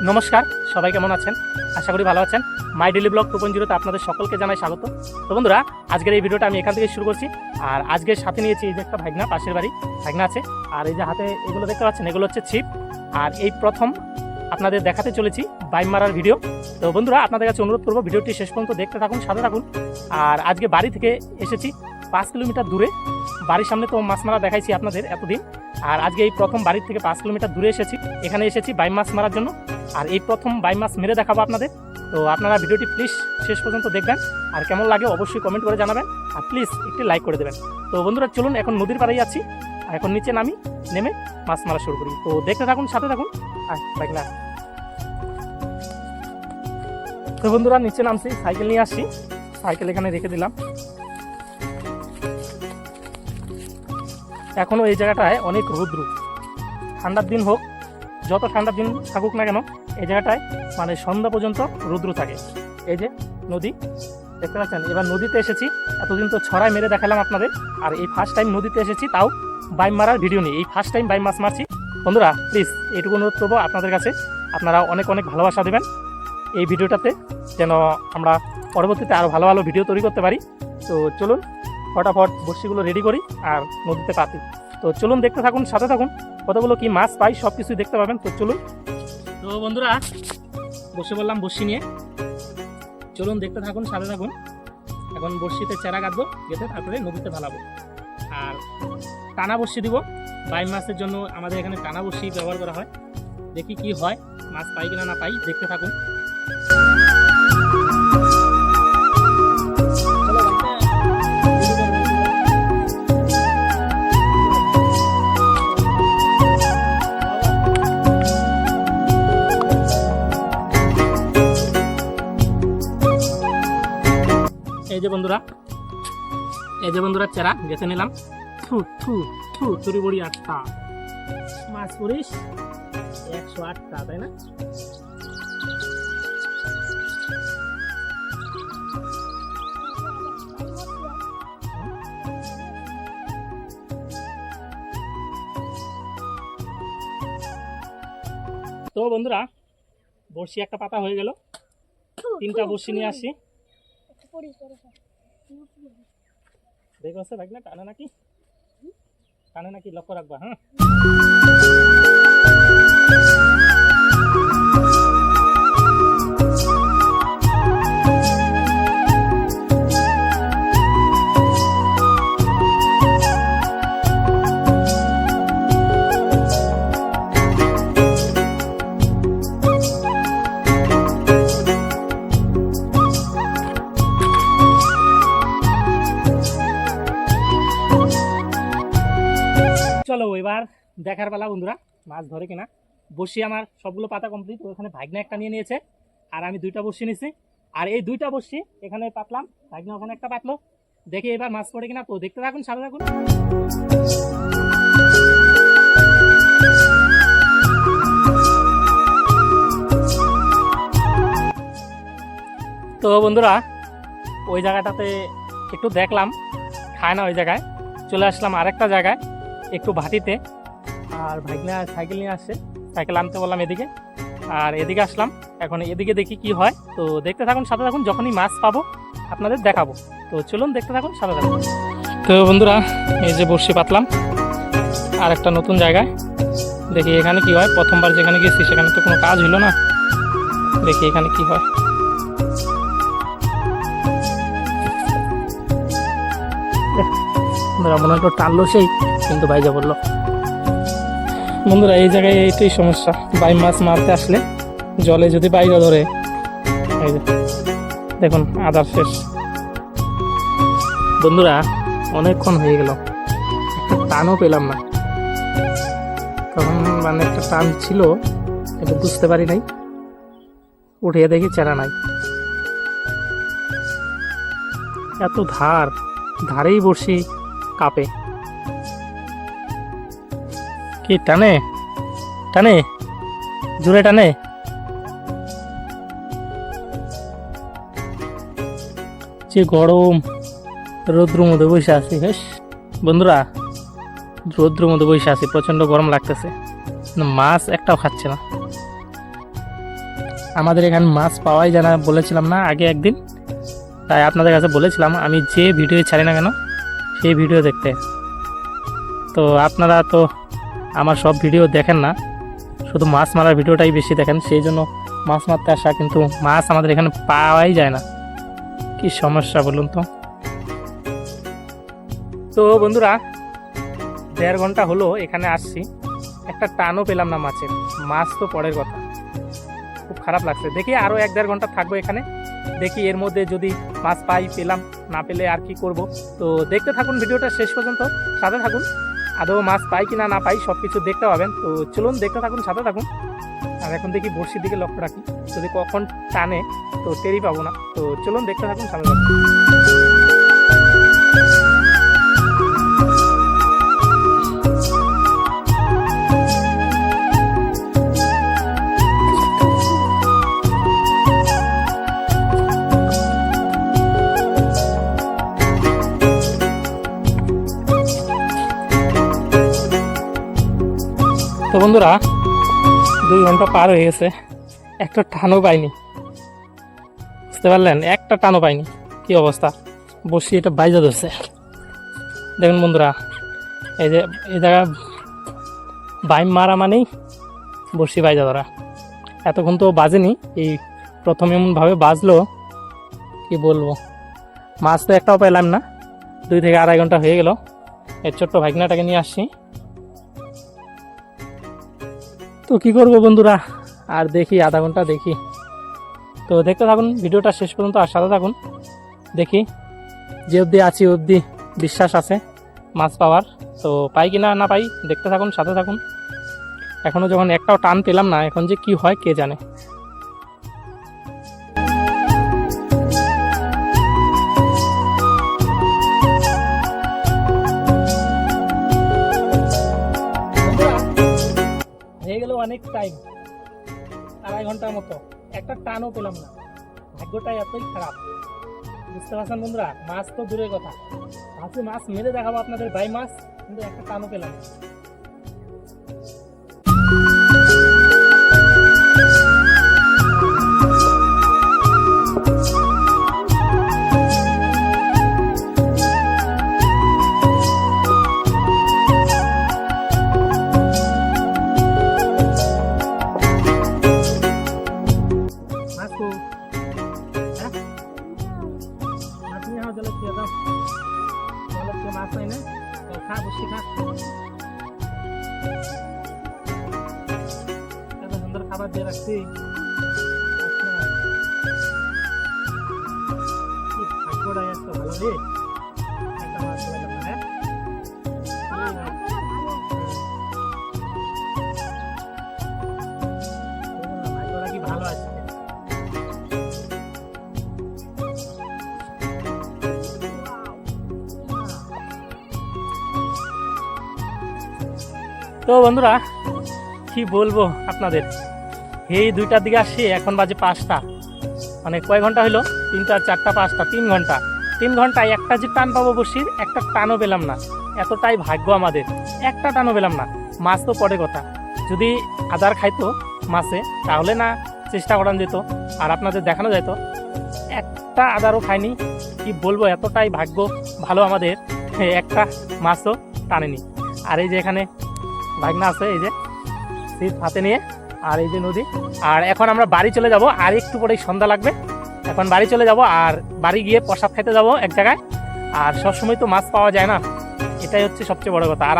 নমস্কার, সবাই কেমন আছেন? আশা করি ভালো আছেন। মাই ডেলি ব্লগ 2.0 আপনাদের সকলকে জানাই স্বাগত। তো বন্ধুরা, আজকের এই ভিডিওটা আমি এখান থেকে শুরু করছি। আর আজকের সাথে নিয়েছি এই যে একটা ভাগনা, পাশের বাড়ি ভাগনা আছে। আর এই যে হাতে এগুলো দেখতে পাচ্ছেন, এগুলো হচ্ছে ছিপ। আর এই প্রথম আপনাদের দেখাতে চলেছি বাইম মারার ভিডিও। তো বন্ধুরা, আপনাদের কাছে অনুরোধ করবো ভিডিওটি শেষ পর্যন্ত দেখতে থাকুন, সাথে থাকুন। আর আজকে বাড়ি থেকে এসেছি 5 কিলোমিটার দূরে। বাড়ির সামনে তো মাছ মারা দেখাইছি আপনাদের এতদিন। আর আজকে এই প্রথম বাড়ির থেকে 5 কিলোমিটার দূরে এসেছি, এখানে এসেছি বাইম মাছ মারার জন্য। আর এই প্রথম বাইম মাছ মেরে দেখাবো আপনাদের। তো আপনারা ভিডিওটি প্লিজ শেষ পর্যন্ত দেখবেন, আর কেমন লাগে অবশ্যই কমেন্ট করে জানাবেন, আর প্লিজ একটি লাইক করে দেবেন। তো বন্ধুরা চলুন, এখন নদীর পাড়েই যাচ্ছি, আর এখন নিচে নেমে মাছ মারা শুরু করি। তো দেখতে থাকুন, সাথে থাকুন। আর বাইক না, তো বন্ধুরা নিচে নামছি, সাইকেল নিয়ে আসছি, সাইকেল এখানে রেখে দিলাম। এখনও এই জায়গাটায় অনেক রৌদ্র, ঠান্ডার দিন হোক, যত ঠান্ডার দিন থাকুক না কেন, এই জায়গাটায় মানে সন্ধ্যা পর্যন্ত রৌদ্র থাকে। এই যে নদী দেখতে পাচ্ছেন। এবার নদীতে এসেছি, এতদিন তো ছড়ায় মেরে দেখালাম আপনাদের, আর এই ফার্স্ট টাইম নদীতে এসেছি, তাও বাইম মারার ভিডিও নিয়ে। এই ফার্স্ট টাইম বাইম মাছ মারছি। বন্ধুরা প্লিজ এইটুকু অনুরোধ করবো আপনাদের কাছে, আপনারা অনেক অনেক ভালোবাসা দেবেন এই ভিডিওটাতে, যেন আমরা পরবর্তীতে আরও ভালো ভালো ভিডিও তৈরি করতে পারি। তো চলুন ফটাফট বড়শিগুলো রেডি করি আর নদীতে পাতি। তো চলুন দেখতে থাকুন, সাথে থাকুন, কতগুলো কি মাছ পাই সব কিছুই দেখতে পাবেন। তো চলুন। তো বন্ধুরা বসে বললাম বড়শি নিয়ে, চলুন দেখতে থাকুন, সাথে থাকুন। এখন বড়শিতে চেরা কাটবো, গেতে তারপরে নদীতে ভালাবো। আর টানা বড়শি দিব বাইম মাছের জন্য, আমাদের এখানে টানা বড়শি ব্যবহার করা হয়। দেখি কি হয়, মাছ পাই কিনা না পাই, দেখতে থাকুন। এই যে বন্ধুরা চেরা গেছে নিলাম। থুরি বড়ি 8টা মাছ পড়িস 108টা, তাই না? তো বন্ধুরা বড়শি একটা পাতা হয়ে গেল, 3টা বড়শি নিয়ে আসি। দেখো আছে ভাই না, টানে নাকি লক্ষ্য রাখবা। হ্যাঁ, চলো এবার দেখার পালা বন্ধুরা, মাছ ধরে কিনা। বড়শি আমার সবগুলো পাতা কমপ্লিট। ওখানে ভাগনা একটা নিয়ে নিয়েছে, আর আমি 2টা বড়শি নিয়েছি। আর এই 2টা বড়শি এখানে পাতলাম, ভাগনা ওখানে একটা পাতলো। দেখি এবার মাছ পড়ে কিনা। তো দেখতে থাকুন, সাথে থাকুন। তো বন্ধুরা ওই জায়গাটাতে একটু দেখলাম, খায় না ওই জায়গায়, চলে আসলাম আরেকটা জায়গায়, একটু ভাটিতে। আর ভাগনা সাইকেল নিয়ে আসছে, সাইকেল আনতে বললাম এদিকে, আর এদিকে আসলাম। এখন এদিকে দেখি কি হয়। তো দেখতে থাকুন, সাথে থাকুন, যখনই মাছ পাবো আপনাদের দেখাবো। তো চলুন দেখতে থাকুন, সাথে থাকুন। তো বন্ধুরা এই যে বড়শি পাতলাম আর একটা নতুন জায়গায়, দেখি এখানে কি হয়। প্রথমবার যেখানে গেছি সেখানে তো কোনো কাজ হলো না, দেখি এখানে কি হয়। বন্ধুরা মনে হলো টানলো সেই, কিন্তু বাইজা বললো। বন্ধুরা এই জায়গায় এইটাই সমস্যা, বাইম মাছ মারতে আসলে জলে যদি বাইজা ধরে, এই যে দেখুন আদার শেষ। বন্ধুরা অনেকক্ষণ হয়ে গেল, একটা টানও পেলাম না। তখন মানে একটা টান ছিল, এটা বুঝতে পারি নাই, উঠিয়ে দেখি চেরা নাই। এত ধারেই বড়শি কাঁপে। কি টানে জোরে টানে। যে গরম, রৌদ্র মধ্যে বসে আছি। বেশ বন্ধুরা রৌদ্র মধ্যে বসে আছি, প্রচন্ড গরম লাগতেছে, মাছ একটাও খাচ্ছে না। আমাদের এখানে মাছ পাওয়াই যায় না বলেছিলাম না আগে একদিন, তাই আপনাদের কাছে বলেছিলাম আমি যে ভিডিও ছাড়ি না কেন সেই ভিডিও দেখতে। তো আপনারা তো আমার সব ভিডিও দেখেন না, শুধু মাছ মারার ভিডিওটাই বেশি দেখেন, সেই জন্য মাছ মারতে আসা, কিন্তু মাছ আমাদের এখানে পাওয়াই যায় না। কি সমস্যা বলুন তো। তো বন্ধুরা 1.5 ঘন্টা হলো এখানে আসছি, একটা টানও পেলাম না মাছের। মাছ তো পরের কথা, খুব খারাপ লাগছে। দেখি আরও 1-1.5 ঘন্টা থাকবো এখানে, দেখি এর মধ্যে যদি মাছ পাই, পেলাম, না পেলে আর কি করব। তো দেখতে থাকুন ভিডিওটা শেষ পর্যন্ত, সাথে থাকুন। আদৌ মাছ পাই কি না পাই সব কিছু দেখতে পাবেন। তো চলুন দেখতে থাকুন, সাথে থাকুন। আর এখন দেখি বড়শির দিকে লক্ষ্য রাখি, যদি কখন টানে তো টেরই পাবো না। তো চলুন দেখতে থাকুন, সাথে থাকুন। তো বন্ধুরা 2 ঘন্টা পার হয়ে গেছে, একটা টানও পাইনি, বুঝতে পারলেন? একটা টানও পাইনি। কি অবস্থা, বসি এটা বাইজা ধরছে। দেখুন বন্ধুরা, এই যে এই জায়গা বাইম মারা মানেই বসি বাইজা ধরা। এতক্ষণ তো বাজেনি, এই প্রথম এমনভাবে বাজলো, কি বলবো। মাছ তো একটাও পেলাম না, 2 থেকে 2.5 ঘন্টা হয়ে গেল। এর ছোট্ট ভাগনাটাকে নিয়ে আসছি। তো কি করবো বন্ধুরা, আর দেখি 1/2 ঘন্টা দেখি। তো দেখতে থাকুন ভিডিওটা শেষ পর্যন্ত, আর সাথে থাকুন। দেখি যে অবধি আছি অবধি বিশ্বাস আছে মাছ পাওয়ার। তো পাই কি না পাই দেখতে থাকুন, সাথে থাকুন। এখনও যখন একটাও টান পেলাম না, এখন যে কি হয় কে জানে। হয়ে গেল অনেক টাইম, 2.5 ঘন্টার মতো, একটা টানও পেলাম না। ভাগ্যটাই এতই খারাপ, বুঝতে পারছেন বন্ধুরা। মাছ তো দূরের কথা, মাছ মেরে দেখাবো আপনাদের ভাই মাছ, কিন্তু একটা টানও পেলাম না। মাছ নাই না, খা বসে খা, এত সুন্দর খাবার দিয়ে রাখছি। ভাগ্যটাই এত ভালো রে, একটা মাছ পেলাম না। হ্যাঁ ভাগ্যটা কি ভালো আছে। তো বন্ধুরা কি বলবো আপনাদের, এই 2টার দিকে আসছি, এখন বাজে 5টা, মানে কয় ঘন্টা হলো? 3টা 4টা 5টা 3 ঘন্টা। 3 ঘন্টায় একটা যে টান পাবো বসির, একটা টানও পেলাম না। এতটাই ভাগ্য আমাদের, একটা টানও পেলাম না। মাছ তো পরে কথা, যদি আদার খাইতো মাছে তাহলে না চেষ্টা করানো যেত আর আপনাদের দেখানো যেত। একটা আদারও খাইনি, কি বলবো, এতটাই ভাগ্য ভালো আমাদের, একটা মাছও টানেনি। আর এই যে এখানে ভাগনা আছে, এই যে সিট হাতে নিয়ে, আর এই যে নদী। আর এখন আমরা বাড়ি চলে যাব, আর একটু পরেই সন্ধ্যা লাগবে। এখন বাড়ি চলে যাব, আর বাড়ি গিয়ে প্রসাদ খাইতে যাব এক জায়গায়। আর সবসময় তো মাছ পাওয়া যায় না, এটাই হচ্ছে সবচেয়ে বড় কথা। আর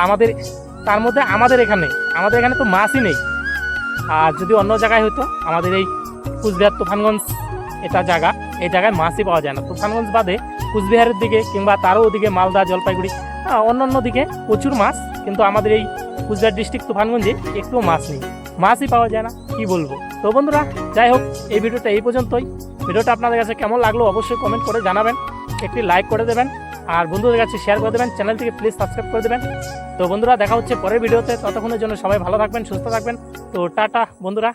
তার মধ্যে আমাদের এখানে তো মাছই নেই। আর যদি অন্য জায়গায় হতো, আমাদের এই কুচবিহার তুফানগঞ্জ এটা জায়গা, এই জায়গায় মাছই পাওয়া যায় না। তুফানগঞ্জ বাদে কুচবিহারের দিকে কিংবা তারও ওদিকে মালদা জলপাইগুড়ি অন্য দিকে প্রচুর মাছ, কিন্তু আমাদের এই কুচবিহার ডিস্ট্রিক্ট তুফানগঞ্জে একটু মাছ নেই, মাছই পাওয়া যায় না, কি বলবো। তো বন্ধুরা যাই হোক, এই ভিডিওটা এই পর্যন্তই। ভিডিওটা আপনাদের কাছে কেমন লাগলো অবশ্যই কমেন্ট করে জানাবেন, একটি লাইক করে দেবেন, আর বন্ধুদের কাছে শেয়ার করে দেবেন, চ্যানেল থেকে প্লিজ সাবস্ক্রাইব করে দেবেন। তো বন্ধুরা দেখা হচ্ছে পরের ভিডিওতে, ততক্ষণের জন্য সবাই ভালো থাকবেন, সুস্থ থাকবেন। তো টাটা বন্ধুরা।